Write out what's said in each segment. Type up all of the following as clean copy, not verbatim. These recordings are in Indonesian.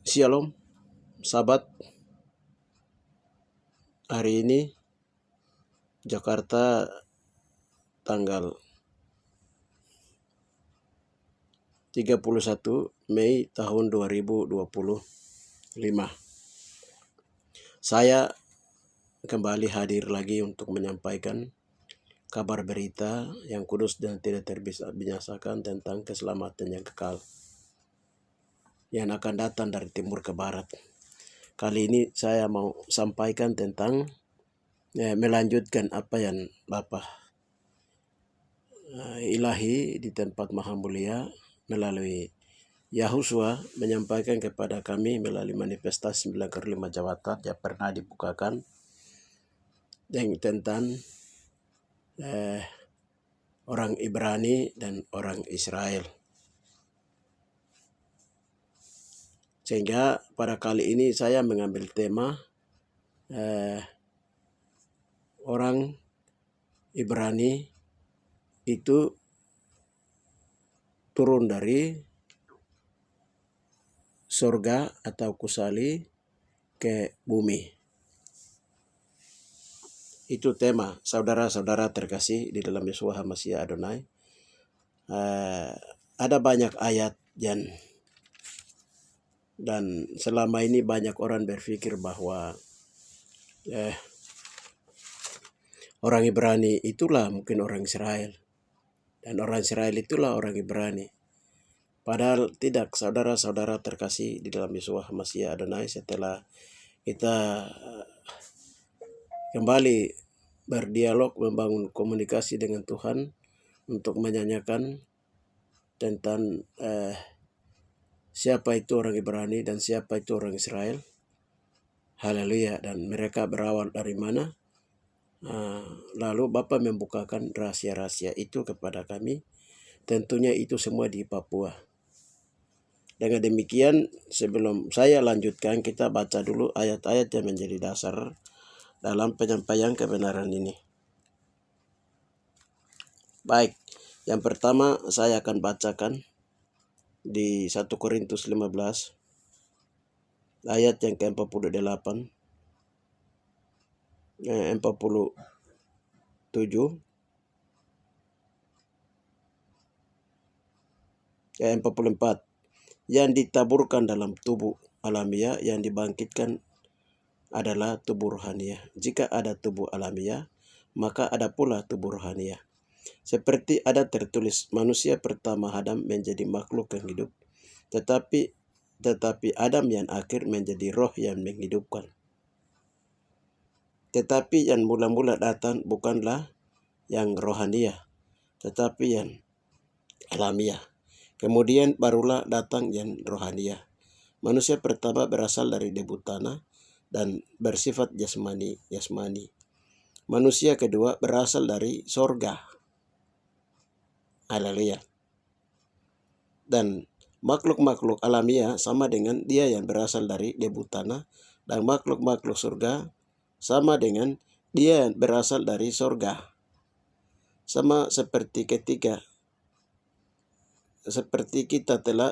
Shalom, sahabat. Hari ini Jakarta tanggal 31 Mei tahun 2025. Saya kembali hadir lagi untuk menyampaikan kabar berita yang kudus dan tidak terbinasakan tentang keselamatan yang kekal yang akan datang dari timur ke barat. Kali ini saya mau sampaikan tentang melanjutkan apa yang Bapak Ilahi di tempat Maha Mulia melalui Yahusua menyampaikan kepada kami melalui manifestasi 95 jawatan yang pernah dibukakan yang tentang orang Ibrani dan orang Israel. Sehingga pada kali ini saya mengambil tema orang Ibrani itu turun dari surga atau kusali ke bumi. Itu tema saudara-saudara terkasih di dalam Yeshua HaMashiach Adonai. Ada banyak ayat dan selama ini banyak orang berpikir bahwa orang Ibrani itulah mungkin orang Israel, dan orang Israel itulah orang Ibrani. Padahal tidak, saudara-saudara terkasih di dalam Yeshua HaMashiach Adonai. Setelah kita kembali berdialog, membangun komunikasi dengan Tuhan untuk menyanyikan tentang siapa itu orang Ibrani dan siapa itu orang Israel. Haleluya. Dan mereka berawal dari mana. Lalu Bapak membukakan rahasia-rahasia itu kepada kami. Tentunya itu semua di Papua. Dengan demikian, sebelum saya lanjutkan, kita baca dulu ayat-ayat yang menjadi dasar dalam penyampaian kebenaran ini. Baik, yang pertama saya akan bacakan di 1 Korintus 15 ayat yang ke-48, 44. Yang ditaburkan dalam tubuh alamiah, yang dibangkitkan adalah tubuh rohaniah. Jika ada tubuh alamiah, maka ada pula tubuh rohaniah. Seperti ada tertulis, manusia pertama Adam menjadi makhluk yang hidup, tetapi Adam yang akhir menjadi roh yang menghidupkan. Tetapi yang mula-mula datang bukanlah yang rohaniah, tetapi yang alamiah. Kemudian barulah datang yang rohaniah. Manusia pertama berasal dari debu tanah dan bersifat jasmani. Manusia kedua berasal dari sorga. Haleluya. Dan makhluk-makhluk alamiah sama dengan dia yang berasal dari debu tanah, dan makhluk-makhluk surga sama dengan dia yang berasal dari sorga. Sama seperti kita telah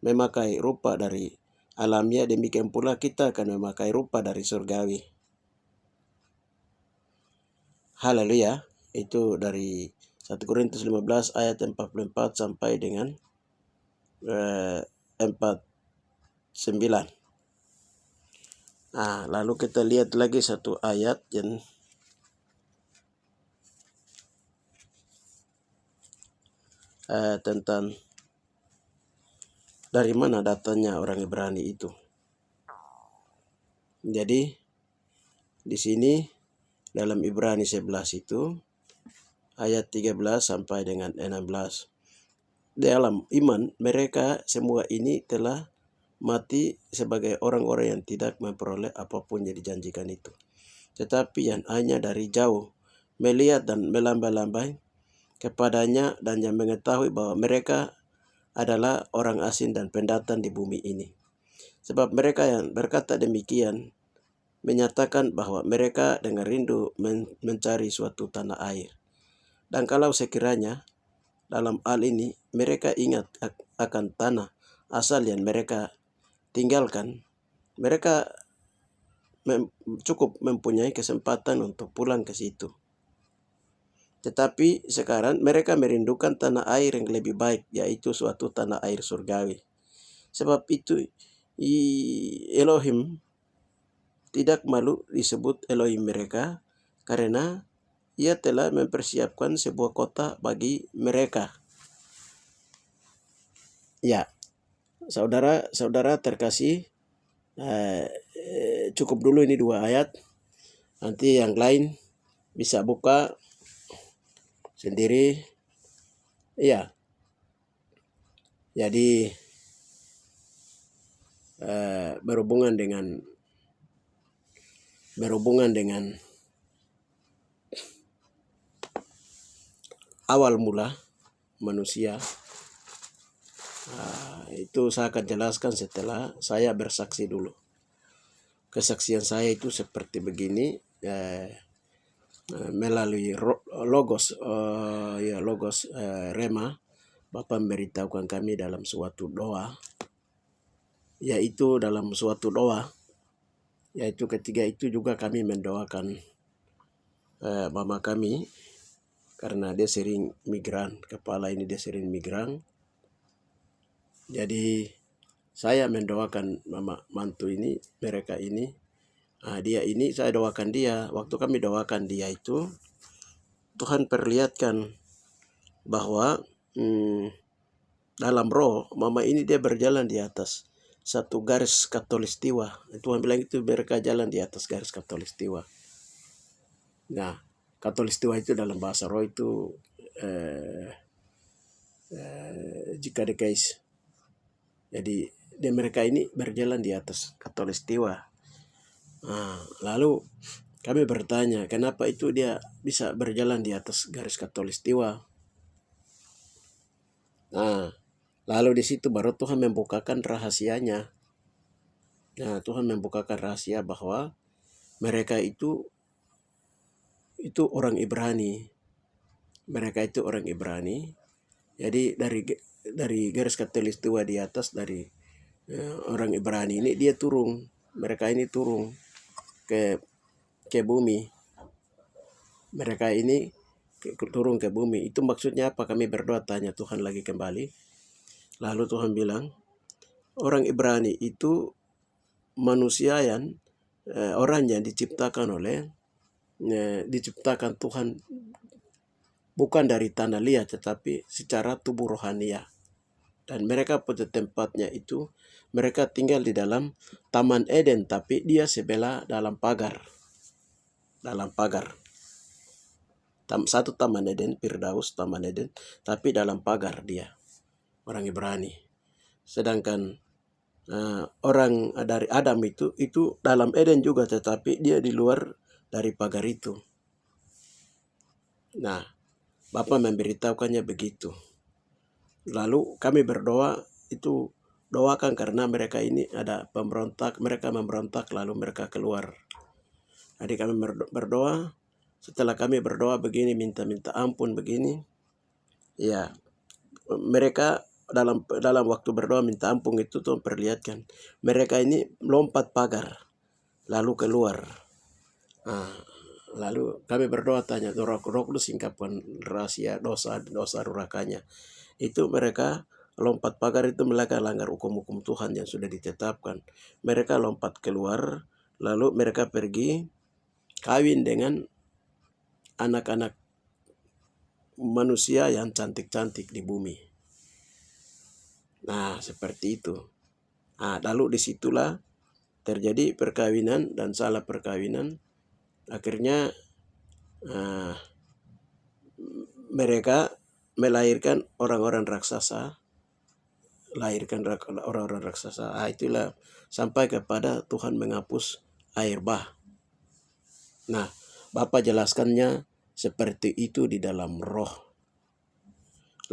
memakai rupa dari alamiah, demikian pula kita akan memakai rupa dari surgawi. Haleluya. Itu dari 1 Korintus 15 ayat 44 sampai dengan 49. Lalu kita lihat lagi satu ayat yang tentang dari mana datanya orang Ibrani itu. Jadi di sini dalam Ibrani 11 itu ayat 13 sampai dengan 16. Dalam iman mereka semua ini telah mati sebagai orang-orang yang tidak memperoleh apapun yang dijanjikan itu, tetapi yang hanya dari jauh melihat dan melambai-lambai kepadanya, dan yang mengetahui bahwa mereka adalah orang asing dan pendatang di bumi ini. Sebab mereka yang berkata demikian menyatakan bahwa mereka dengan rindu mencari suatu tanah air. Dan kalau sekiranya dalam hal ini mereka ingat akan tanah asal yang mereka tinggalkan, mereka cukup mempunyai kesempatan untuk pulang ke situ. Tetapi sekarang mereka merindukan tanah air yang lebih baik, yaitu suatu tanah air surgawi. Sebab itu Elohim tidak malu disebut Elohim mereka, karena ia telah mempersiapkan sebuah kota bagi mereka. Ya, saudara-saudara terkasih, cukup dulu ini 2 ayat. Nanti yang lain bisa buka sendiri. Ya, jadi berhubungan dengan awal mula manusia, itu saya akan jelaskan setelah saya bersaksi dulu. Kesaksian saya itu seperti begini, melalui logos Rema, Bapa memberitahukan kami dalam suatu doa, yaitu dalam suatu doa, yaitu ketiga itu juga kami mendoakan mama kami, karena dia sering migran, kepala ini dia sering migran. Jadi saya mendoakan mama mantu ini, mereka ini, dia ini saya doakan dia. Waktu kami doakan dia itu, Tuhan perlihatkan bahwa dalam roh mama ini dia berjalan di atas satu garis khatulistiwa. Tuhan bilang itu mereka jalan di atas garis khatulistiwa. Nah, khatulistiwa itu dalam bahasa roh itu jika dekais. Jadi mereka ini berjalan di atas khatulistiwa. Lalu kami bertanya, kenapa itu dia bisa berjalan di atas garis khatulistiwa? Lalu di situ baru Tuhan membukakan rahasianya. Tuhan membukakan rahasia bahwa mereka itu orang Ibrani. Mereka itu orang Ibrani. Jadi dari garis khatulistiwa di atas, dari orang Ibrani ini dia turun. Mereka ini turun ke bumi. Mereka ini turun ke bumi. Itu maksudnya apa? Kami berdoa tanya Tuhan lagi kembali. Lalu Tuhan bilang, orang Ibrani itu manusia yang orang yang diciptakan Tuhan bukan dari tanah liat, tetapi secara tubuh rohania. Dan mereka pada tempatnya itu, mereka tinggal di dalam Taman Eden, tapi dia sebelah dalam pagar. Satu Taman Eden, Firdaus Taman Eden, tapi dalam pagar dia, orang Ibrani. Sedangkan orang dari Adam itu dalam Eden juga, tetapi dia di luar dari pagar itu. Nah, Bapa memberitahukannya begitu. Lalu kami berdoa itu, doakan karena mereka ini ada pemberontak, mereka memberontak lalu mereka keluar. Jadi kami berdoa, setelah kami berdoa begini, minta ampun begini, ya mereka dalam waktu berdoa minta ampun itu Tuhan perlihatkan mereka ini lompat pagar lalu keluar. Lalu kami berdoa tanya, Roh Kudus singkapkan rahasia dosa durakanya. Itu mereka lompat pagar itu melanggar hukum-hukum Tuhan yang sudah ditetapkan. Mereka lompat keluar, lalu mereka pergi kawin dengan anak-anak manusia yang cantik-cantik di bumi. Nah, seperti itu. Lalu disitulah terjadi perkawinan dan salah perkawinan. Akhirnya mereka melahirkan orang-orang raksasa. Itulah sampai kepada Tuhan menghapus air bah. Nah, Bapa jelaskannya seperti itu di dalam roh.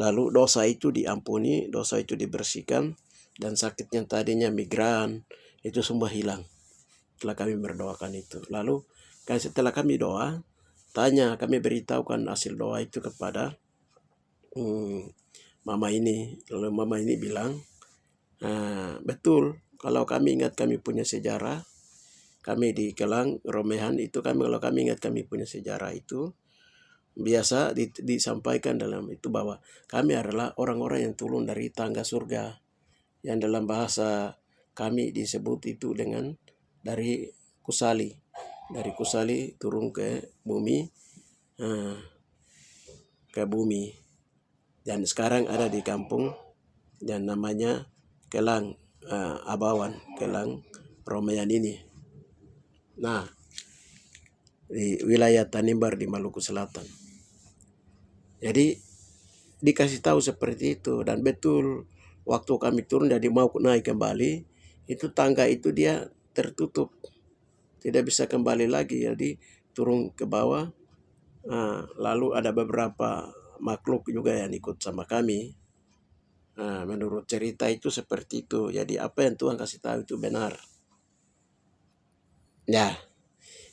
Lalu dosa itu diampuni, dosa itu dibersihkan, dan sakit yang tadinya migran itu semua hilang. Setelah kami berdoakan itu. Lalu setelah kami doa, kami beritahukan hasil doa itu kepada mama ini. Lalu mama ini bilang, betul Kalau kami ingat kami punya sejarah, kami di Kelang Romehan itu kalau kami ingat kami punya sejarah itu biasa disampaikan dalam itu bahwa kami adalah orang-orang yang turun dari tangga surga, yang dalam bahasa kami disebut itu dengan dari kusali. Dari kusali turun ke bumi, dan sekarang ada di kampung dan namanya Kelang Abawan, Kelang Romeyan ini. Nah, di wilayah Tanimbar di Maluku Selatan. Jadi dikasih tahu seperti itu, dan betul waktu kami turun jadi mau naik kembali, itu tangga itu dia tertutup, tidak bisa kembali lagi. Jadi turun ke bawah, lalu ada beberapa makhluk juga yang ikut sama kami. Menurut cerita itu seperti itu. Jadi apa yang Tuhan kasih tahu itu benar. Ya,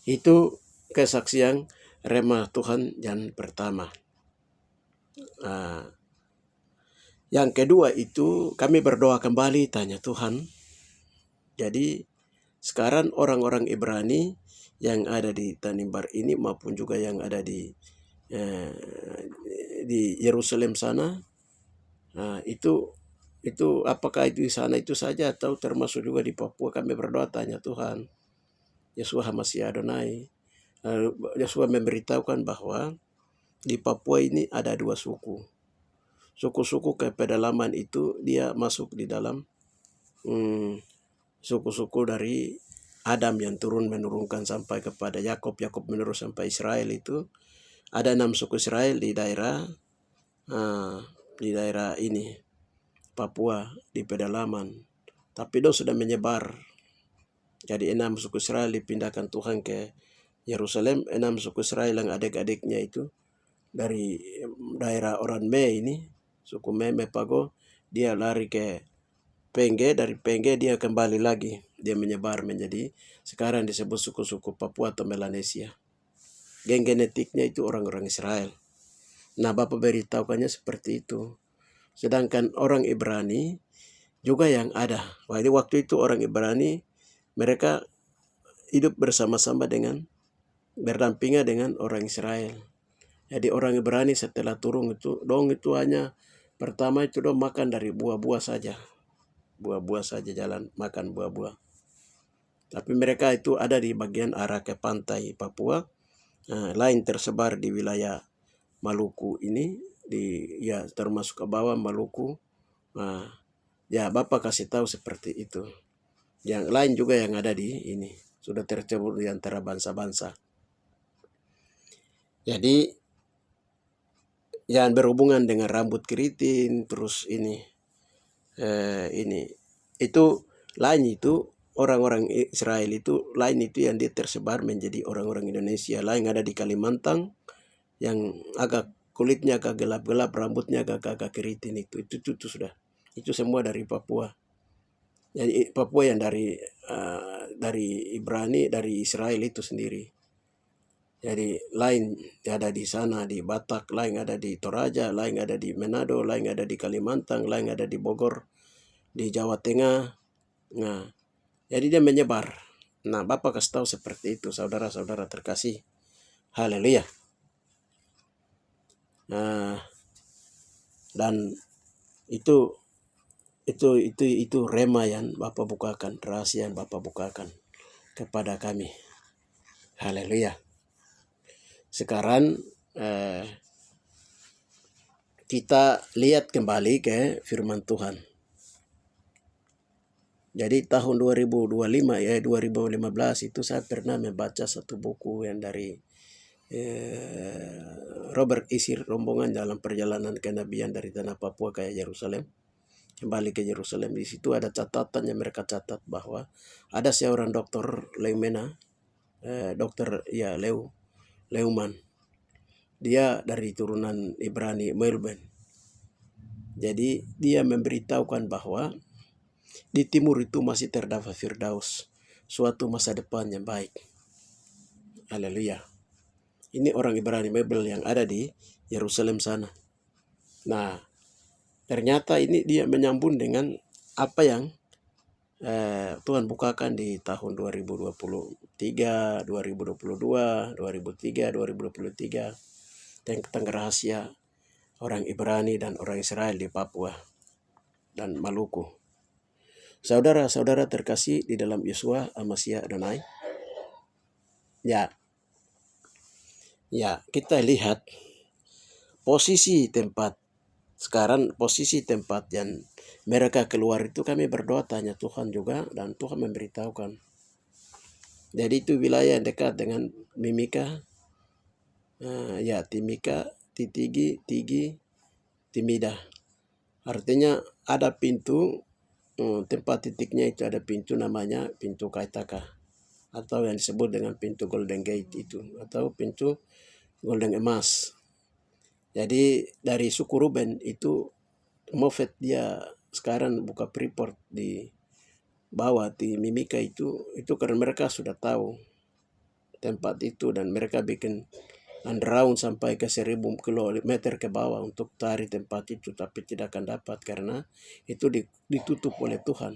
itu kesaksian Rema Tuhan yang pertama. Yang kedua itu kami berdoa kembali, tanya Tuhan. Jadi sekarang orang-orang Ibrani yang ada di Tanimbar ini maupun juga yang ada di Yerusalem sana, itu apakah itu di sana itu saja atau termasuk juga di Papua? Kami berdoa tanya Tuhan. Yeshua HaMashiach Adonai. Yeshua memberitahukan bahwa di Papua ini ada 2 suku. Suku-suku ke pedalaman itu dia masuk di dalam suku-suku dari Adam yang menurunkan sampai kepada Yakub menurun sampai Israel itu. Ada 6 suku Israel di daerah ini Papua di pedalaman. Tapi dong sudah menyebar. Jadi 6 suku Israel dipindahkan Tuhan ke Yerusalem. 6 suku Israel yang adik-adiknya itu dari daerah Oran-Me ini, suku Mepago, dia lari ke Pengge, dari Pengge dia kembali lagi, dia menyebar menjadi sekarang disebut suku-suku Papua atau Melanesia. Geng genetiknya itu orang-orang Israel. Nah, Bapak beritahukannya seperti itu. Sedangkan orang Ibrani juga yang ada. Waktu itu orang Ibrani mereka hidup bersama-sama berdampingan dengan orang Israel. Jadi orang Ibrani setelah turun itu hanya pertama itu makan dari buah-buah saja. Buah-buah saja jalan makan buah-buah. Tapi mereka itu ada di bagian arah ke pantai Papua. Lain tersebar di wilayah Maluku ini, termasuk ke bawah Maluku. Bapak kasih tahu seperti itu. Yang lain juga yang ada di ini sudah tercebur di antara bangsa-bangsa. Jadi yang berhubungan dengan rambut keriting, terus ini itu lain, itu orang-orang Israel itu lain, itu yang dia tersebar menjadi orang-orang Indonesia. Lain ada di Kalimantan yang agak kulitnya agak gelap-gelap, rambutnya agak keriting, itu sudah. Itu semua dari Papua. Jadi Papua yang dari Ibrani, dari Israel itu sendiri. Jadi lain ada di sana di Batak, lain ada di Toraja, lain ada di Manado, lain ada di Kalimantan, lain ada di Bogor, di Jawa Tengah. Nah, jadi dia menyebar. Nah, Bapak kasih tahu seperti itu, saudara-saudara terkasih. Haleluya. Dan itu rema yang Bapak bukakan, rahasia yang Bapak bukakan kepada kami. Haleluya. Sekarang kita lihat kembali ke firman Tuhan. Jadi tahun 2015 itu saya pernah membaca satu buku yang dari Robert Isir, rombongan dalam perjalanan kenabian dari tanah Papua ke Yerusalem. Kembali ke Yerusalem, di situ ada catatan yang mereka catat bahwa ada seorang dokter Leumena, Leuman. Dia dari turunan Ibrani Melbourne. Jadi dia memberitahukan bahwa di timur itu masih terdapat Firdaus, suatu masa depan yang baik. Haleluya. Ini orang Ibrani Mebel yang ada di Yerusalem sana. Nah, ternyata ini dia menyambung dengan apa yang Tuhan bukakan di tahun 2023, 2022, 2003, 2023 tentang rahasia orang Ibrani dan orang Israel di Papua dan Maluku. Saudara-saudara terkasih di dalam Yesua, Amasya Adonai. Ya, kita lihat posisi tempat sekarang, posisi tempat yang mereka keluar itu kami berdoa tanya Tuhan juga, dan Tuhan memberitahukan. Jadi itu wilayah yang dekat dengan Mimika, Timika, Titigi, Tigi, Timida. Artinya ada pintu, tempat titiknya itu ada pintu namanya pintu Kaitaka, atau yang disebut dengan pintu Golden Gate itu, atau pintu Golden Emas. Jadi dari suku Ruben itu Moffett dia sekarang buka Freeport di bawah di Mimika itu karena mereka sudah tahu tempat itu, dan mereka bikin underground sampai ke 1000 kilometer ke bawah untuk cari tempat itu, tapi tidak akan dapat karena itu ditutup oleh Tuhan.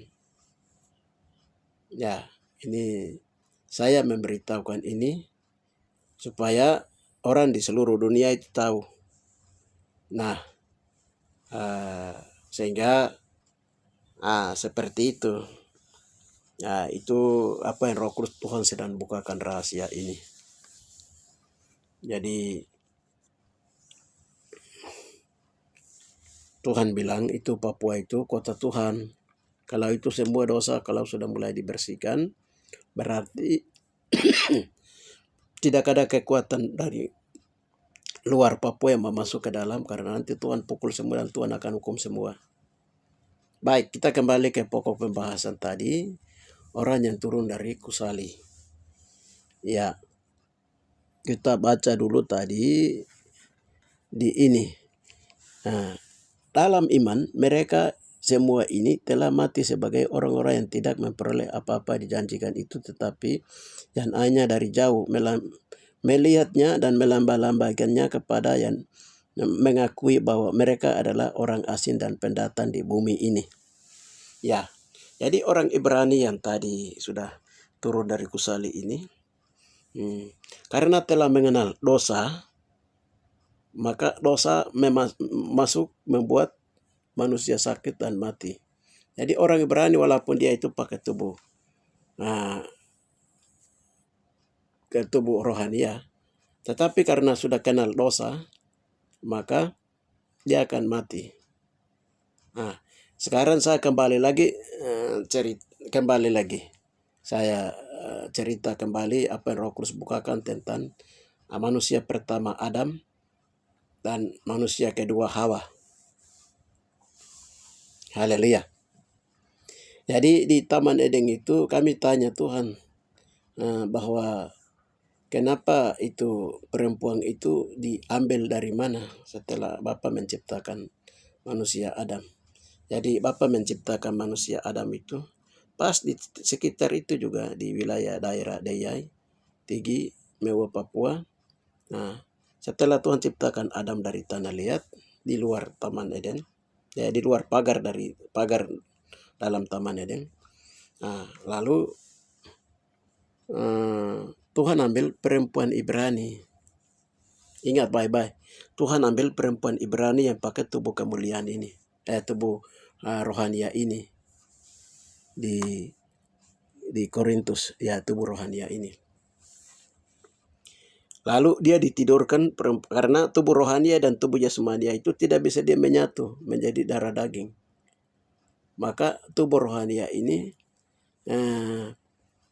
Ya, ini saya memberitahukan ini supaya orang di seluruh dunia itu tahu. Nah, sehingga seperti itu. Nah, itu apa yang Roh Kudus Tuhan sedang bukakan rahasia ini. Jadi Tuhan bilang itu Papua itu kota Tuhan. Kalau itu semua dosa kalau sudah mulai dibersihkan, berarti tidak ada kekuatan dari luar Papua yang masuk ke dalam, karena nanti Tuhan pukul semua dan Tuhan akan hukum semua. Baik, kita kembali ke pokok pembahasan tadi, orang yang turun dari Kusali. Ya, kita baca dulu tadi di ini. Dalam iman mereka semua ini telah mati sebagai orang-orang yang tidak memperoleh apa-apa dijanjikan itu, tetapi yang hanya dari jauh melihatnya dan melambah-lambaikannya kepada yang mengakui bahwa mereka adalah orang asing dan pendatang di bumi ini. Ya, jadi orang Ibrani yang tadi sudah turun dari Kusali ini, karena telah mengenal dosa, maka dosa masuk membuat manusia sakit dan mati. Jadi orang Ibrani walaupun dia itu pakai tubuh ke tubuh rohania, tetapi karena sudah kenal dosa, maka dia akan mati. Sekarang saya kembali lagi saya cerita kembali apa yang Roh Kudus bukakan tentang manusia pertama Adam dan manusia kedua Hawa. Haleluya. Jadi di Taman Eden itu kami tanya Tuhan bahwa kenapa itu perempuan itu diambil dari mana setelah Bapa menciptakan manusia Adam. Jadi Bapa menciptakan manusia Adam itu pas di sekitar itu juga di wilayah daerah Deyai, Tigi, Mewa, Papua. Nah, setelah Tuhan ciptakan Adam dari tanah liat di luar Taman Eden, di luar pagar dalam Taman Eden. Lalu Tuhan ambil perempuan Ibrani. Ingat baik-baik, Tuhan ambil perempuan Ibrani yang pakai tubuh kemuliaan ini, tubuh rohania ini di Korintus, tubuh rohania ini. Lalu dia ditidurkan karena tubuh rohania dan tubuh jasmania itu tidak bisa dia menyatu menjadi darah daging. Maka tubuh rohania ini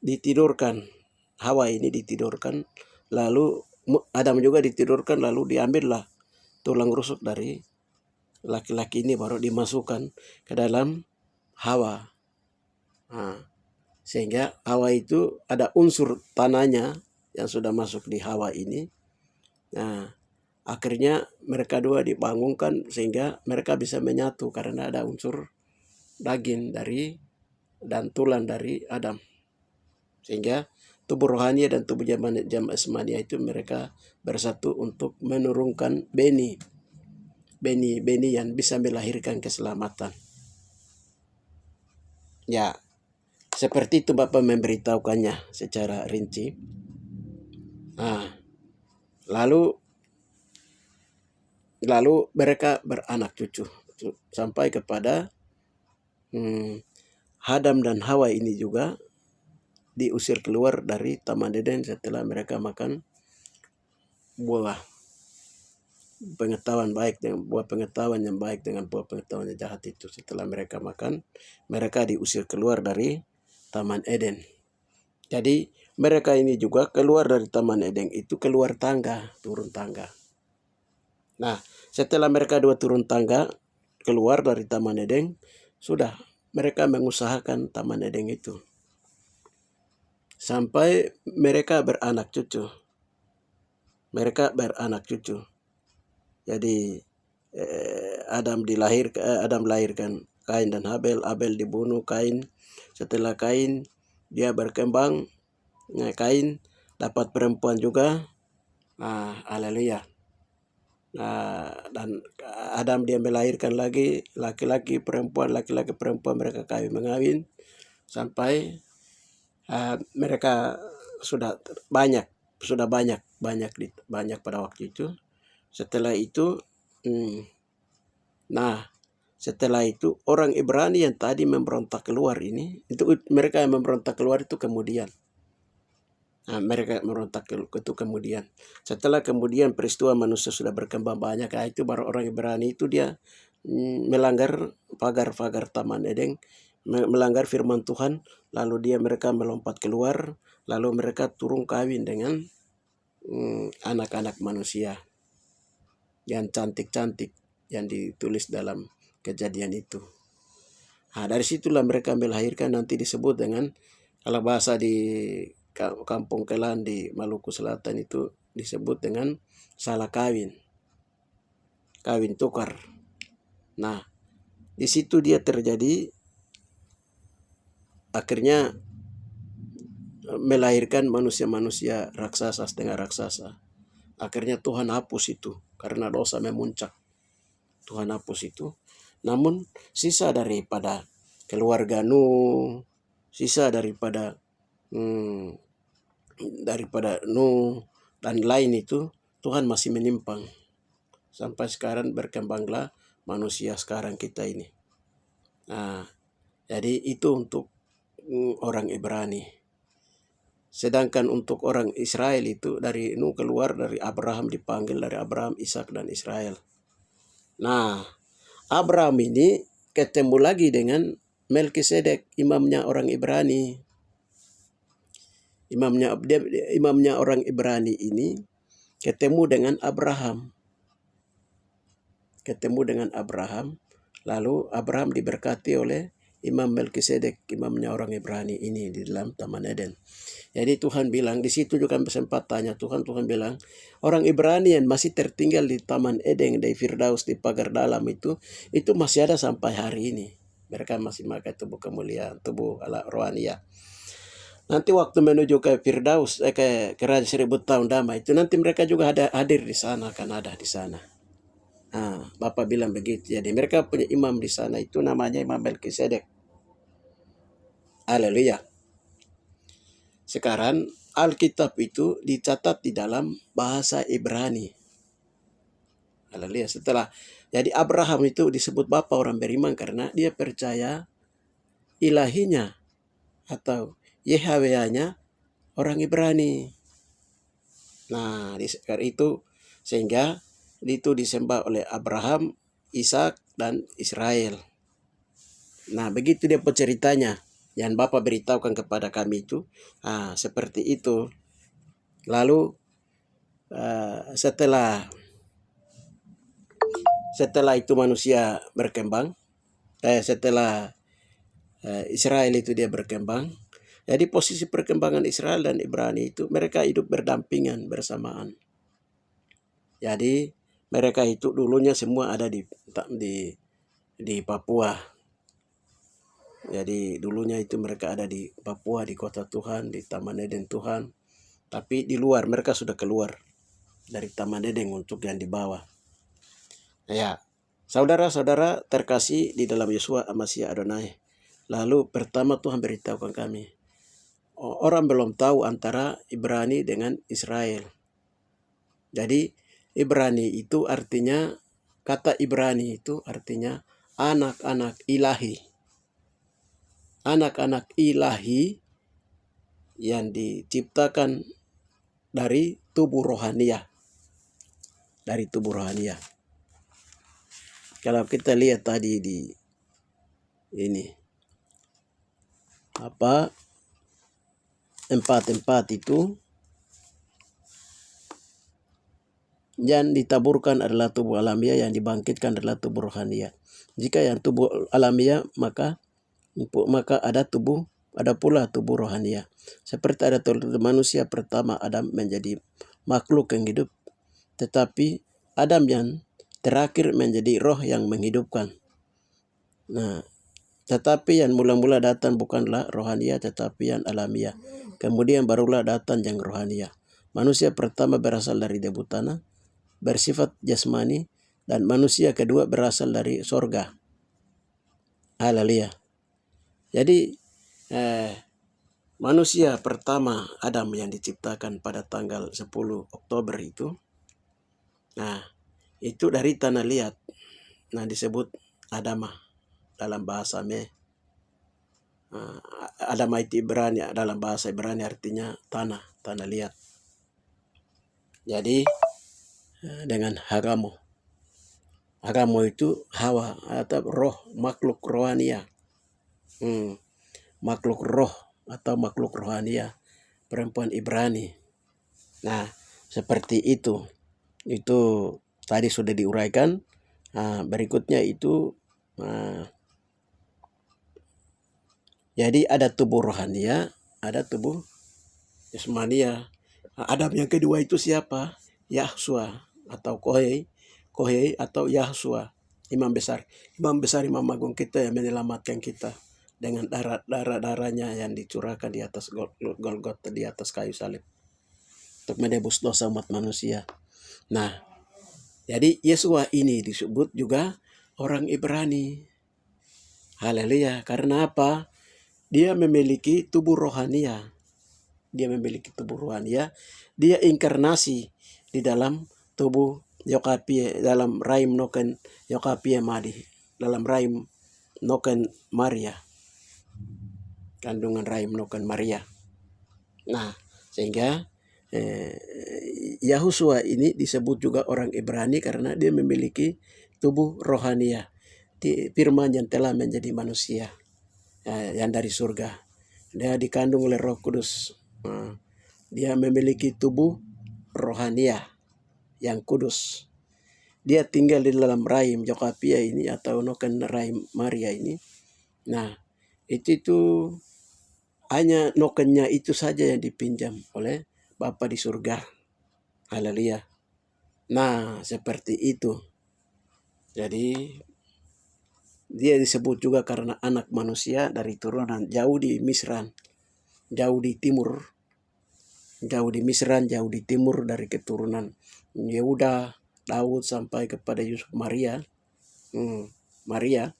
ditidurkan, Hawa ini ditidurkan, lalu Adam juga ditidurkan, lalu diambillah tulang rusuk dari laki-laki ini baru dimasukkan ke dalam Hawa. Sehingga Hawa itu ada unsur tanahnya yang sudah masuk di Hawa ini. Akhirnya mereka dua dibangunkan sehingga mereka bisa menyatu karena ada unsur daging dan tulang dari Adam. Sehingga tubuh rohani dan tubuh jasmania itu mereka bersatu untuk menurunkan benih yang bisa melahirkan keselamatan. Ya, Seperti itu Bapak memberitahukannya secara rinci. Lalu mereka beranak cucu sampai kepada Adam dan Hawa ini juga diusir keluar dari Taman Eden setelah mereka makan buah pengetahuan baik dengan buah pengetahuan yang baik dengan buah pengetahuan yang jahat itu. Setelah mereka makan, mereka diusir keluar dari Taman Eden. Jadi mereka ini juga keluar dari Taman Eden itu keluar tangga, turun tangga. Nah, setelah mereka dua turun tangga keluar dari Taman Eden, sudah mereka mengusahakan Taman Eden itu sampai mereka beranak cucu. Mereka beranak cucu. Jadi Adam melahirkan Kain dan Habel. Habel dibunuh Kain. Setelah Kain dia berkembang. Kain dapat perempuan juga. Haleluya. Dan Adam dia melahirkan lagi laki-laki perempuan mereka mengawin sampai mereka sudah banyak pada waktu itu. Setelah itu setelah itu orang Ibrani yang tadi memberontak keluar ini, itu mereka yang memberontak keluar itu kemudian. Mereka memberontak itu kemudian. Setelah kemudian peristiwa manusia sudah berkembang banyak, itu baru orang Ibrani itu dia melanggar pagar-pagar Taman Eden, melanggar firman Tuhan, lalu mereka melompat keluar, lalu mereka turun kawin dengan anak-anak manusia yang cantik-cantik yang ditulis dalam Kejadian itu. Dari situlah mereka melahirkan, nanti disebut dengan, kalau bahasa di Kampung Kelan di Maluku Selatan itu disebut dengan salah kawin tukar. Nah, di situ dia terjadi, akhirnya melahirkan manusia-manusia raksasa setengah raksasa. Akhirnya Tuhan hapus itu karena dosa memuncak. Tuhan hapus itu. Namun sisa daripada keluarga Nuh, sisa daripada Nuh dan lain itu, Tuhan masih menyimpang. Sampai sekarang berkembanglah manusia sekarang kita ini. Jadi itu untuk orang Ibrani. Sedangkan untuk orang Israel itu dari Nuh keluar, dari Abraham dipanggil, dari Abraham, Ishak dan Israel. Nah, Abraham ini ketemu lagi dengan Melkisedek, imamnya orang Ibrani. Imamnya orang Ibrani ini ketemu dengan Abraham. Lalu Abraham diberkati oleh Imam Melkisedek, imamnya orang Ibrani ini di dalam Taman Eden. Jadi Tuhan bilang, di situ juga sempat tanya Tuhan bilang, orang Ibrani yang masih tertinggal di Taman Eden, di Firdaus, di pagar dalam itu masih ada sampai hari ini. Mereka masih memakai tubuh kemuliaan, tubuh ala rohania. Nanti waktu menuju ke Firdaus, ke kerajaan 1000 tahun damai itu, nanti mereka juga hadir di sana, akan ada di sana. Bapak bilang begitu. Jadi mereka punya imam di sana, itu namanya Imam Melkisedek. Haleluya. Sekarang Alkitab itu dicatat di dalam bahasa Ibrani. Haleluya. Jadi Abraham itu disebut bapa orang beriman karena dia percaya ilahinya atau Yahweh-nya orang Ibrani. Nah, itu sehingga itu disembah oleh Abraham, Ishak dan Israel. Nah, begitu dia ceritanya yang Bapak beritahukan kepada kami itu. Seperti itu. Lalu setelah itu manusia berkembang, setelah Israel itu dia berkembang. Jadi posisi perkembangan Israel dan Ibrani itu mereka hidup berdampingan bersamaan. Jadi mereka itu dulunya semua ada di Papua. Jadi dulunya itu mereka ada di Papua, di kota Tuhan, di Taman Eden Tuhan. Tapi di luar mereka sudah keluar dari Taman Eden untuk yang di bawah. Ya, saudara-saudara terkasih di dalam Yeshua Mashiach Adonai. Lalu pertama Tuhan beritahukan kami, orang belum tahu antara Ibrani dengan Israel. Jadi Ibrani itu artinya, kata Ibrani itu artinya anak-anak ilahi. Anak-anak ilahi yang diciptakan dari tubuh rohania. Dari tubuh rohania. Kalau kita lihat tadi di ini, 4 itu, yang ditaburkan adalah tubuh alamiah, yang dibangkitkan adalah tubuh rohania. Jika yang tubuh alamiah, maka ada pula tubuh rohania. Seperti ada tubuh manusia pertama Adam menjadi makhluk yang hidup, tetapi Adam yang terakhir menjadi roh yang menghidupkan. Nah, tetapi yang mula-mula datang bukanlah rohania tetapi yang alamiah. Kemudian barulah datang yang rohania. Manusia pertama berasal dari debu tanah, bersifat jasmani, dan manusia kedua berasal dari sorga. Haleluya. Jadi manusia pertama Adam yang diciptakan pada tanggal 10 Oktober itu, nah itu dari tanah liat. Nah disebut Adamah dalam bahasa Adamah itu Ibrani, dalam bahasa Ibrani artinya tanah liat. Jadi dengan Hagamo itu Hawa atau roh, makhluk rohania. Makhluk roh atau makhluk rohania, perempuan Ibrani. Nah seperti itu tadi sudah diuraikan. Berikutnya itu, jadi ada tubuh rohania, ada tubuh jasmania. Adam yang kedua itu siapa? Yahshua atau Kohei atau Yahshua, Imam besar Imam agung kita yang menyelamatkan kita dengan darahnya yang dicurahkan di atas Golgota, di atas kayu salib, untuk menebus dosa umat manusia. Nah, jadi Yesua ini disebut juga orang Ibrani. Haleluya. Karena apa? Dia memiliki tubuh rohania. Dia inkarnasi di dalam tubuh Yokapie, dalam rahim noken Yokapie Madi, dalam rahim noken Maria, kandungan rahim noken Maria. Nah, sehingga Yahusua ini disebut juga orang Ibrani karena dia memiliki tubuh rohania. Firman yang telah menjadi manusia, yang dari surga. Dia dikandung oleh Roh Kudus. Dia memiliki tubuh rohania yang kudus. Dia tinggal di dalam rahim Yokapia ini atau noken rahim Maria ini. Nah, itu hanya nokennya itu saja yang dipinjam oleh Bapa di surga. Haleluya. Nah, seperti itu. Jadi dia disebut juga karena anak manusia dari turunan jauh di Misran, jauh di timur, jauh di timur dari keturunan Yehuda, Daud sampai kepada Yusuf, Maria. Maria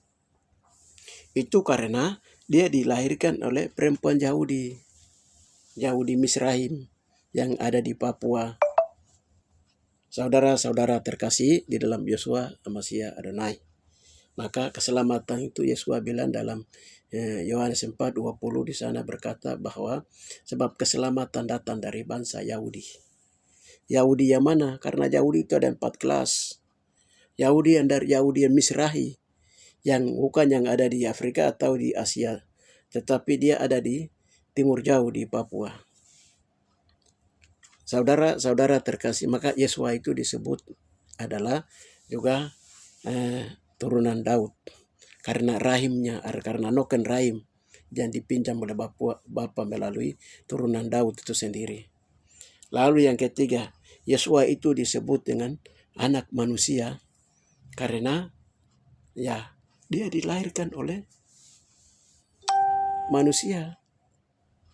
itu karena dia dilahirkan oleh perempuan Yahudi Misraim yang ada di Papua. Saudara-saudara terkasih di dalam Yosua Amasya Adonai, maka keselamatan itu Yesua bilang dalam Yohanes 4:20 di sana berkata bahwa sebab keselamatan datang dari bangsa Yahudi. Yahudi yang mana? Karena Yahudi itu ada 4 kelas. Yahudi yang Misrahi, yang bukan yang ada di Afrika atau di Asia, tetapi dia ada di timur jauh di Papua. Saudara-saudara terkasih, maka Yesua itu disebut adalah juga turunan Daud karena rahimnya, karena noken rahim yang dipinjam oleh Bapa melalui turunan Daud itu sendiri. Lalu yang ketiga, Yesua itu disebut dengan anak manusia karena dia dilahirkan oleh manusia,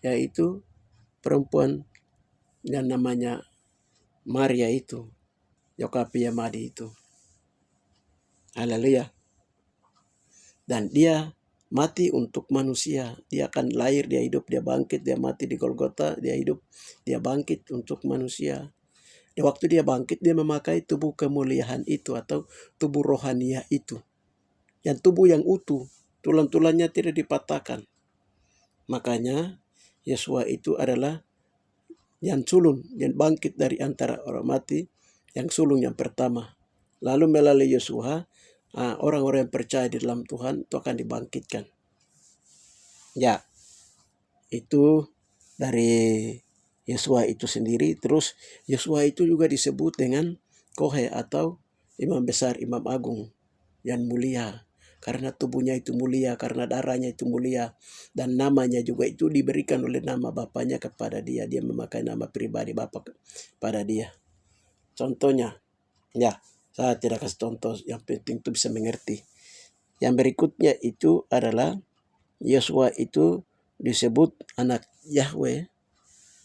yaitu perempuan yang namanya Maria itu, Yokapia Madi itu. Haleluya. Dan dia mati untuk manusia. Dia akan lahir, dia hidup, dia bangkit, dia mati di Golgota, dia hidup, dia bangkit untuk manusia. Di waktu dia bangkit, dia memakai tubuh kemuliaan itu atau tubuh rohania itu. Yang tubuh yang utuh, tulang-tulangnya tidak dipatahkan. Makanya Yesua itu adalah yang sulung, yang bangkit dari antara orang mati, yang sulung yang pertama. Lalu melalui Yesua, orang-orang yang percaya di dalam Tuhan itu akan dibangkitkan. Ya, itu dari Yesua itu sendiri. Terus Yesua itu juga disebut dengan Kohe atau imam besar, imam agung yang mulia. Karena tubuhnya itu mulia, karena darahnya itu mulia. Dan namanya juga itu diberikan oleh nama Bapaknya kepada dia. Dia memakai nama pribadi Bapak pada dia. Contohnya, ya saya tidak kasih contoh, yang penting itu bisa mengerti. Yang berikutnya itu adalah Yesua itu disebut anak Yahweh.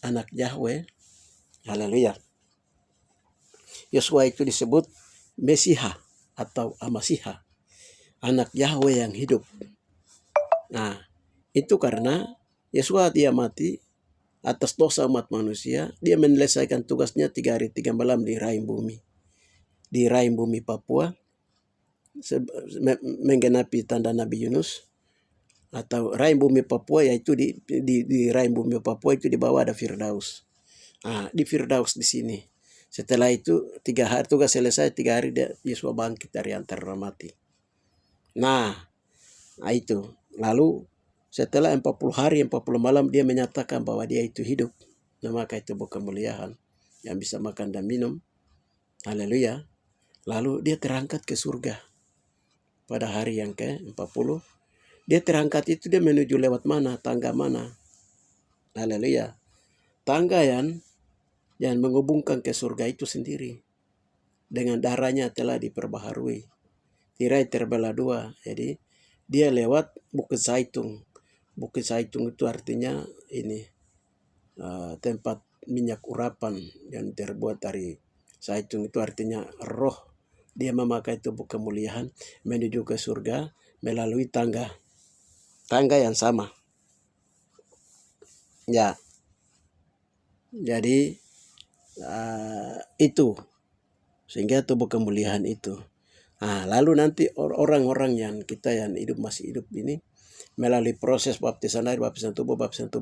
Anak Yahweh. Haleluya. Yesua itu disebut Mesiha atau Amasiha. Anak Yahweh yang hidup. Nah, itu karena Yesua dia mati atas dosa umat manusia. Dia menyelesaikan tugasnya 3 hari 3 malam di rahim bumi. Di rahim bumi Papua. Menggenapi tanda Nabi Yunus. Atau rahim bumi Papua, yaitu di rahim bumi Papua itu di bawah ada Firdaus. Di Firdaus di sini. Setelah itu 3 hari tugas selesai, 3 hari Yesus bangkit dari antara orang mati. Nah itu. Lalu setelah 40 hari 40 malam dia menyatakan bahwa dia itu hidup. Maka itu bukan kemuliaan yang bisa makan dan minum. Haleluya. Lalu dia terangkat ke surga. Pada hari yang ke-40 dia terangkat itu, dia menuju lewat mana? Tangga mana? Haleluya. Tangga yang menghubungkan ke surga itu sendiri. Dengan darahnya telah diperbaharui. Tirai terbelah 2. Jadi dia lewat Bukit Zaitun. Bukit Zaitun itu artinya ini tempat minyak urapan yang terbuat dari zaitun, itu artinya roh. Dia memakai tubuh kemuliaan menuju ke surga melalui tangga yang sama. Ya, jadi itu sehingga tubuh kemuliaan itu. Lalu nanti orang-orang yang kita yang masih hidup ini melalui proses baptisan air, baptisan tubuh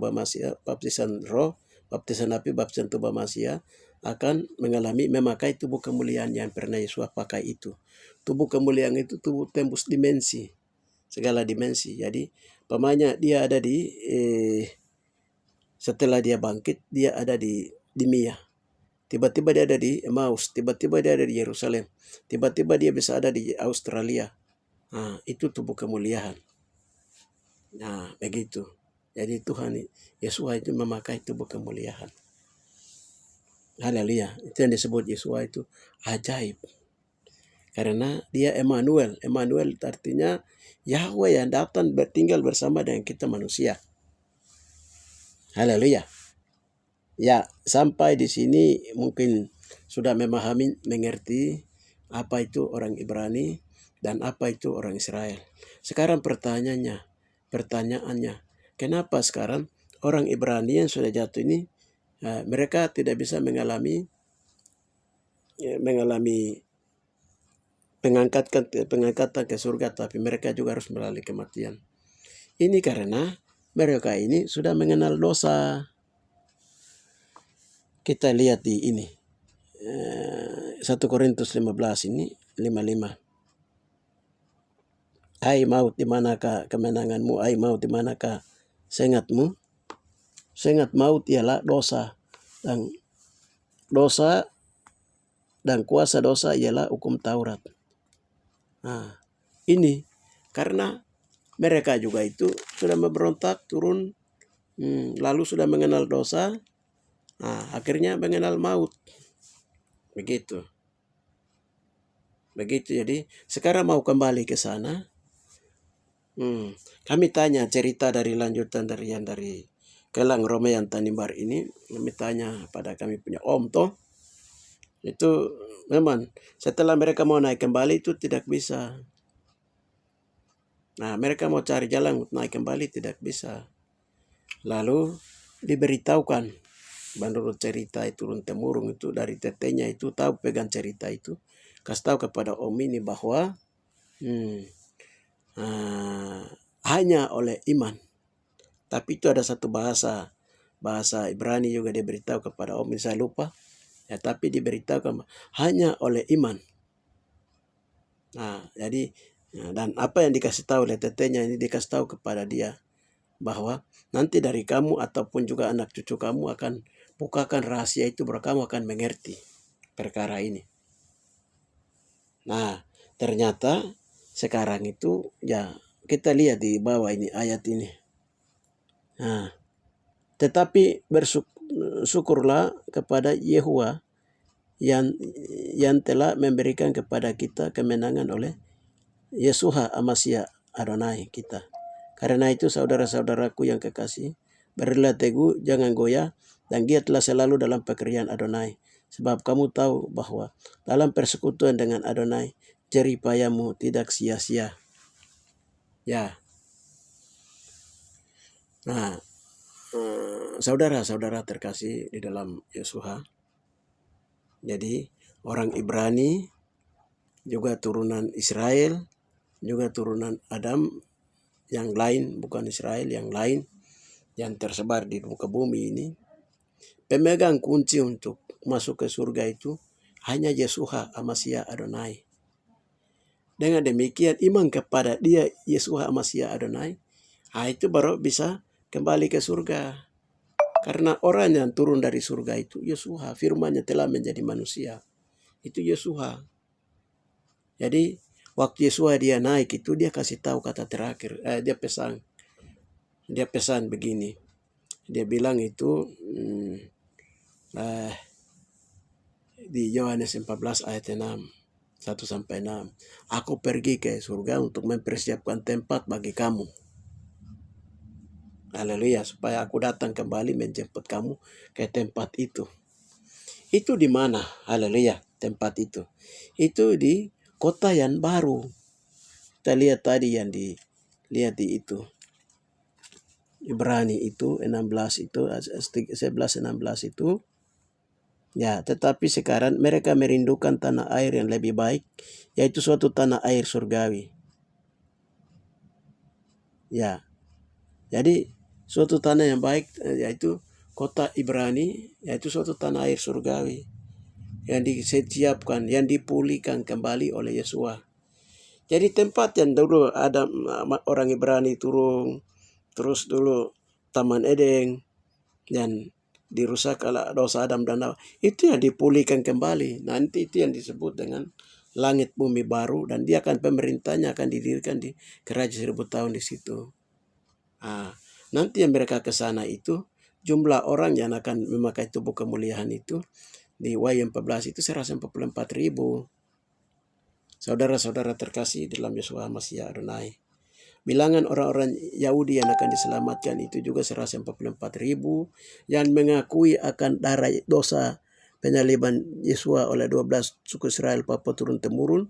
manusia, baptisan roh, baptisan api, baptisan tubuh manusia akan mengalami memakai tubuh kemuliaan yang pernah Yesus pakai itu. Tubuh kemuliaan itu tubuh tembus dimensi, segala dimensi. Jadi pamanya dia ada di setelah dia bangkit, dia ada di Mia. Tiba-tiba dia ada di Emmaus, tiba-tiba dia ada di Yerusalem, tiba-tiba dia bisa ada di Australia. Itu tubuh kemuliaan. Nah, begitu. Jadi Tuhan Yesus itu memakai tubuh kemuliaan. Haleluya. Itu yang disebut Yesus itu ajaib. Karena dia Emmanuel. Emmanuel artinya Yahweh yang datang bertinggal bersama dengan kita manusia. Haleluya. Ya, sampai di sini mungkin sudah memahami, mengerti apa itu orang Ibrani dan apa itu orang Israel. Sekarang pertanyaannya, kenapa sekarang orang Ibrani yang sudah jatuh ini mereka tidak bisa mengalami pengangkatan ke surga, tapi mereka juga harus melalui kematian. Ini karena mereka ini sudah mengenal dosa. Kita lihat di ini 1 Korintus 15 ini 55. Hai maut, di manakah kemenanganmu? Hai maut, di manakah sengatmu? Sengat maut ialah dosa, dan kuasa dosa ialah hukum Taurat. Ini karena mereka juga itu sudah memberontak turun, lalu sudah mengenal dosa, akhirnya mengenal maut. Begitu. Jadi sekarang mau kembali ke sana. Kami tanya cerita dari lanjutan dari Kelang Romean Tanimbar ini. Kami tanya pada kami punya om toh. Itu memang setelah mereka mau naik kembali itu tidak bisa. Nah, mereka mau cari jalan untuk naik kembali, tidak bisa. Lalu diberitahukan, menurut cerita itu turun-temurun itu dari tetenya itu tahu pegang cerita itu, kasih tahu kepada Om ini bahwa hanya oleh iman. Tapi itu ada satu bahasa Ibrani juga dia beritahu kepada Om, saya lupa. Ya, tapi diberitahukan hanya oleh iman. Nah, jadi dan apa yang dikasih tahu oleh tetenya ini dikasih tahu kepada dia bahwa nanti dari kamu ataupun juga anak cucu kamu akan bukakan rahasia itu, bahwa kamu akan mengerti perkara ini. Nah, ternyata sekarang itu ya kita lihat di bawah ini ayat ini. Nah, tetapi bersyukurlah kepada Yehuwa yang telah memberikan kepada kita kemenangan oleh Yeshua Amasya Adonai kita. Karena itu saudara-saudaraku yang kekasih, berilah teguh, jangan goyah, dan giatlah selalu dalam pekerjaan Adonai. Sebab kamu tahu bahwa dalam persekutuan dengan Adonai, jerih payamu tidak sia-sia. Ya. Nah, saudara-saudara terkasih di dalam Yeshua. Jadi orang Ibrani juga turunan Israel, juga turunan Adam yang lain, bukan Israel, yang lain yang tersebar di muka bumi ini. Pemegang kunci untuk masuk ke surga itu hanya Yeshua Amasya Adonai. Dengan demikian iman kepada dia Yeshua Amasya Adonai, itu baru bisa kembali ke surga. Karena orang yang turun dari surga itu Yeshua, firman-Nya telah menjadi manusia. Itu Yeshua. Jadi waktu Yeshua dia naik itu dia kasih tahu kata terakhir, dia pesan begini. Dia bilang itu di Yohanes 14 ayat 6, 1-6. Aku pergi ke surga untuk mempersiapkan tempat bagi kamu. Haleluya, supaya aku datang kembali menjemput kamu ke tempat itu. Itu di mana? Haleluya, tempat itu. Itu di kota yang baru. Kita lihat tadi yang dilihat di itu. Ibrani itu 16 itu 11-16 itu. Ya, tetapi sekarang mereka merindukan tanah air yang lebih baik, yaitu suatu tanah air surgawi. Ya. Jadi suatu tanah yang baik yaitu kota Ibrani, yaitu suatu tanah air surgawi yang disiapkan, yang dipulihkan kembali oleh Yeshua. Jadi tempat yang dulu ada orang Ibrani turun, terus dulu Taman Eden yang dirusak oleh dosa Adam dan Hawa, itu yang dipulihkan kembali. Nanti itu yang disebut dengan langit bumi baru, dan dia akan pemerintahnya akan didirikan di kerajaan 1000 tahun di situ. Nanti yang mereka ke sana itu jumlah orang yang akan memakai tubuh kemuliaan itu di Wahyu 14 itu 144.000. Saudara-saudara terkasih dalam Yeshua Masya Adonai. Bilangan orang-orang Yahudi yang akan diselamatkan itu juga 144.000 yang mengakui akan darah dosa penyaliban Yeshua oleh 12 suku Israel Papa turun-temurun,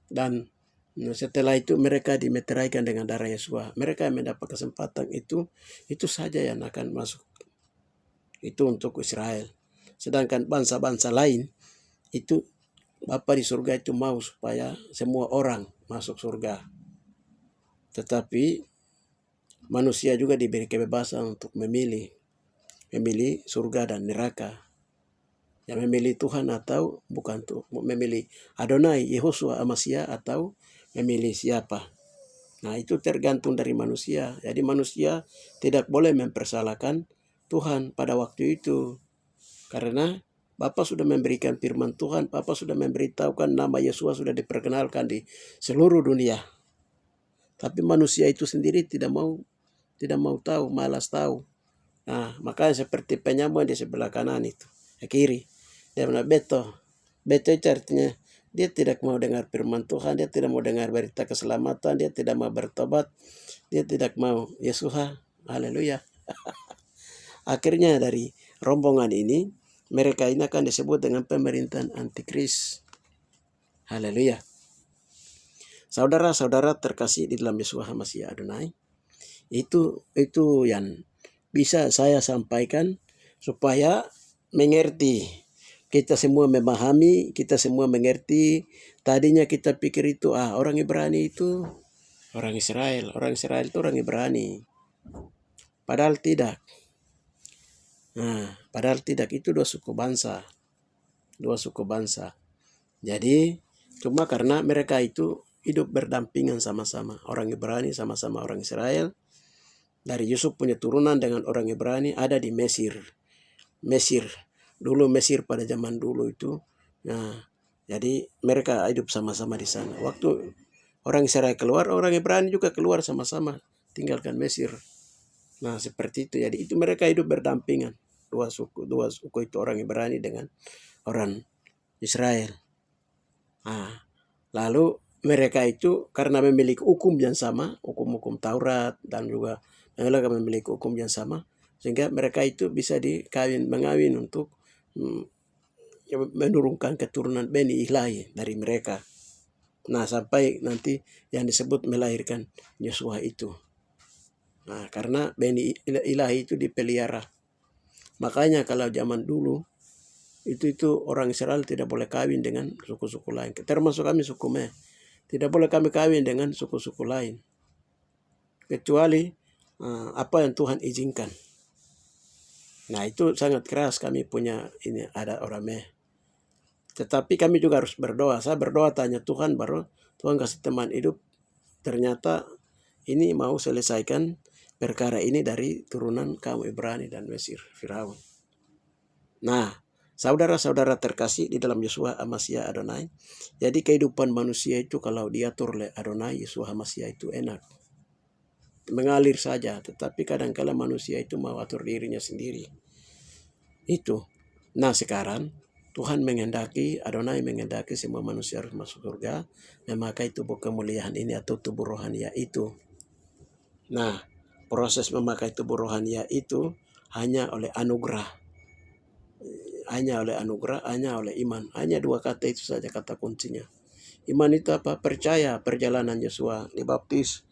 dan setelah itu mereka dimeteraikan dengan darah Yeshua. Mereka yang mendapat kesempatan itu saja yang akan masuk. Itu untuk Israel. Sedangkan bangsa-bangsa lain itu Bapa di surga itu mau supaya semua orang masuk surga. Tetapi manusia juga diberi kebebasan untuk memilih surga dan neraka. Yang memilih Tuhan atau bukan tuh, memilih Adonai Yehoshua Amasya atau memilih siapa. Nah, itu tergantung dari manusia. Jadi manusia tidak boleh mempersalahkan Tuhan pada waktu itu. Karena Bapa sudah memberikan firman Tuhan, Bapa sudah memberitahukan nama Yesus sudah diperkenalkan di seluruh dunia. Tapi manusia itu sendiri tidak mau tahu, malas tahu. Nah, makanya seperti penyamun di sebelah kanan itu, kiri. Dia bilang beto itu artinya dia tidak mau dengar firman Tuhan, dia tidak mau dengar berita keselamatan, dia tidak mau bertobat, dia tidak mau Yesus. Haleluya. Akhirnya dari rombongan ini, mereka ini akan disebut dengan pemerintahan antikris. Haleluya. Saudara-saudara terkasih di dalam Yeshua HaMashiach Adonai, itu yang bisa saya sampaikan supaya mengerti. Kita semua memahami, kita semua mengerti. Tadinya kita pikir itu orang Ibrani itu orang Israel itu orang Ibrani. Padahal tidak. Padahal tidak, itu dua suku bangsa. Jadi cuma karena mereka itu hidup berdampingan sama-sama. Orang Ibrani sama-sama orang Israel. Dari Yusuf punya turunan dengan orang Ibrani ada di Mesir. Dulu Mesir pada zaman dulu itu. Jadi mereka hidup sama-sama di sana. Waktu orang Israel keluar, orang Ibrani juga keluar sama-sama tinggalkan Mesir. Seperti itu. Jadi itu mereka hidup berdampingan. Dua suku itu orang Ibrani dengan orang Israel. Lalu mereka itu karena memiliki hukum yang sama, hukum-hukum Taurat, dan juga mereka memiliki hukum yang sama, sehingga mereka itu bisa mengawin untuk menurunkan keturunan Bani Ilahi dari mereka. Sampai nanti yang disebut melahirkan Yosua itu. Karena Bani Ilahi itu dipelihara. Makanya kalau zaman dulu itu orang Israel tidak boleh kawin dengan suku-suku lain. Termasuk kami suku Me. Tidak boleh kami kawin dengan suku-suku lain. Kecuali apa yang Tuhan izinkan. Itu sangat keras kami punya ini ada orang Me. Tetapi kami juga harus berdoa. Saya berdoa tanya Tuhan, baru Tuhan kasih teman hidup. Ternyata ini mau selesaikan perkara ini dari turunan kaum Ibrani dan Mesir, Firaun. Saudara-saudara terkasih di dalam Yeshua HaMashiach Adonai. Jadi kehidupan manusia itu kalau diatur oleh Adonai Yeshua HaMashiach itu enak. Mengalir saja, tetapi kadang-kala manusia itu mau atur dirinya sendiri. Itu. Sekarang Tuhan menghendaki, Adonai menghendaki semua manusia harus masuk surga, memakai tubuh kemuliaan ini atau tubuh rohania itu. Proses memakai tubuh rohania itu hanya oleh anugerah. Hanya oleh iman. Hanya dua kata itu saja kata kuncinya. Iman itu apa? Percaya perjalanan Yosua dibaptis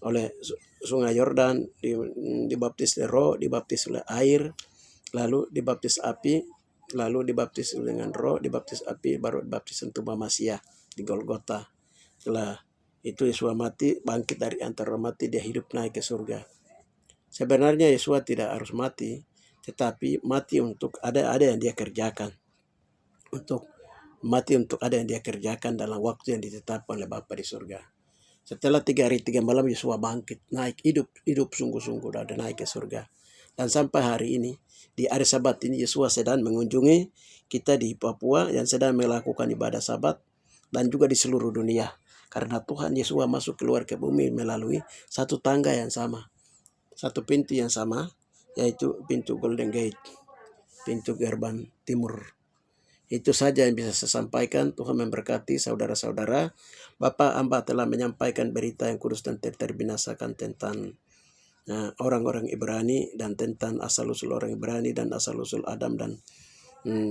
oleh sungai Yordan, dibaptis oleh Roh, dibaptis oleh air, lalu dibaptis api, lalu dibaptis dengan Roh, dibaptis api, baru dibaptis tubuh Masia di Golgota. Setelah itu Yosua mati, bangkit dari antara mati, dia hidup naik ke surga. Sebenarnya Yosua tidak harus mati, tetapi mati untuk ada yang dia kerjakan. Mati untuk ada yang dia kerjakan dalam waktu yang ditetapkan oleh Bapa di surga. Setelah 3 hari 3 malam Yosua bangkit, naik hidup sungguh-sungguh dan naik ke surga. Dan sampai hari ini di hari Sabat ini Yosua sedang mengunjungi kita di Papua yang sedang melakukan ibadah Sabat dan juga di seluruh dunia. Karena Tuhan Yosua masuk keluar ke bumi melalui satu tangga yang sama, satu pintu yang sama, yaitu pintu Golden Gate, pintu gerbang timur. Itu saja yang bisa saya sampaikan. Tuhan memberkati saudara-saudara. Bapak hamba telah menyampaikan berita yang kudus dan terbinasakan tentang orang-orang Ibrani dan tentang asal-usul orang Ibrani dan asal-usul Adam dan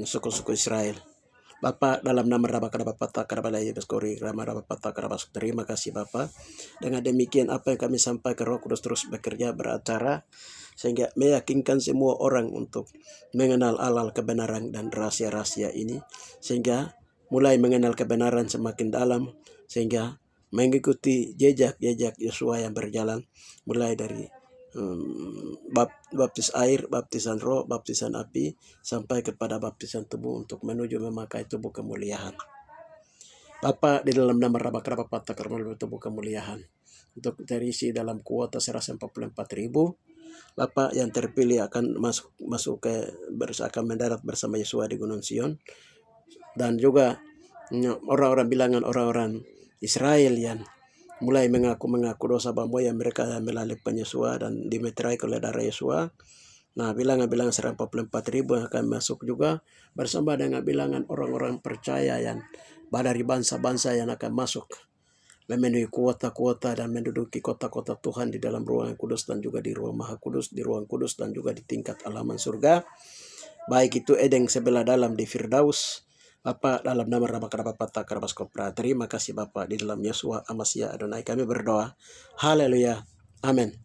suku-suku Israel. Bapak dalam nama terima kasih Bapak. Dengan demikian apa yang kami sampaikan Roh Kudus terus bekerja beracara sehingga meyakinkan semua orang untuk mengenal alal kebenaran dan rahasia-rahasia ini, sehingga mulai mengenal kebenaran semakin dalam, sehingga mengikuti jejak-jejak Yosua yang berjalan mulai dari baptis air, baptisan Roh, baptisan api, sampai kepada baptisan tubuh untuk menuju memakai tubuh kemuliaan. Bapa di dalam nama Rabak tubuh kemuliaan untuk terisi dalam kuota 144.000. Bapak yang terpilih akan masuk akan mendarat bersama Yosua di Gunung Sion, dan juga orang-orang bilangan orang-orang Israel yang mulai mengaku dosa yang mereka melalui Yosua dan dimeterai oleh darah Yosua. Bilangan 144.000 akan masuk juga bersama dengan bilangan orang-orang percaya yang dari bangsa-bangsa yang akan masuk memenuhi kuota-kuota dan menduduki kota-kota Tuhan di dalam ruangan kudus dan juga di ruang maha kudus, di ruang kudus dan juga di tingkat halaman surga. Baik itu Eden sebelah dalam di Firdaus Bapa, dalam nama Rama Kadapa Pata Karabas Kopra, terima kasih Bapa, di dalam Yesua Amasya Adonai kami berdoa. Haleluya. Amin.